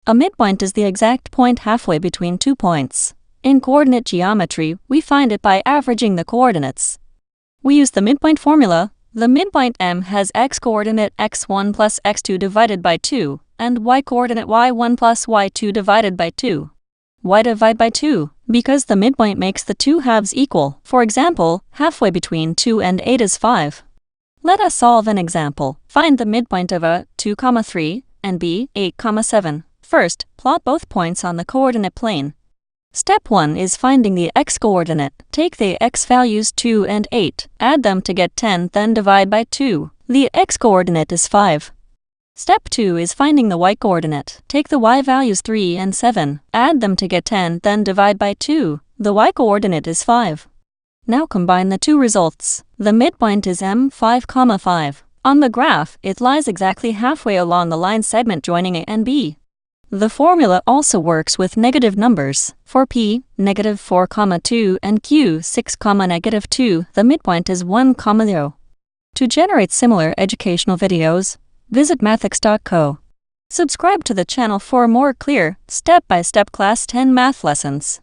A midpoint is the exact point halfway between 2 points. In coordinate geometry, we find it by averaging the coordinates. We use the midpoint formula. The midpoint M has x-coordinate x1 plus x2 divided by 2, and y-coordinate y1 plus y2 divided by 2. Why divide by 2? Because the midpoint makes the two halves equal. For example, halfway between 2 and 8 is 5. Let us solve an example. Find the midpoint of a 2, 3 and b 8, 7. First, plot both points on the coordinate plane. Step 1 is finding the x-coordinate. Take the x values 2 and 8, add them to get 10, then divide by 2. The x-coordinate is 5. Step 2 is finding the y-coordinate. Take the y values 3 and 7, add them to get 10, then divide by 2. The y-coordinate is 5. Now combine the two results. The midpoint is M 5, 5. On the graph, it lies exactly halfway along the line segment joining A and B. The formula also works with negative numbers. For P, -4, 2 and Q, 6, -2, the midpoint is 1, 0. To generate similar educational videos, visit mathix.co. Subscribe to the channel for more clear, step-by-step Class 10 math lessons.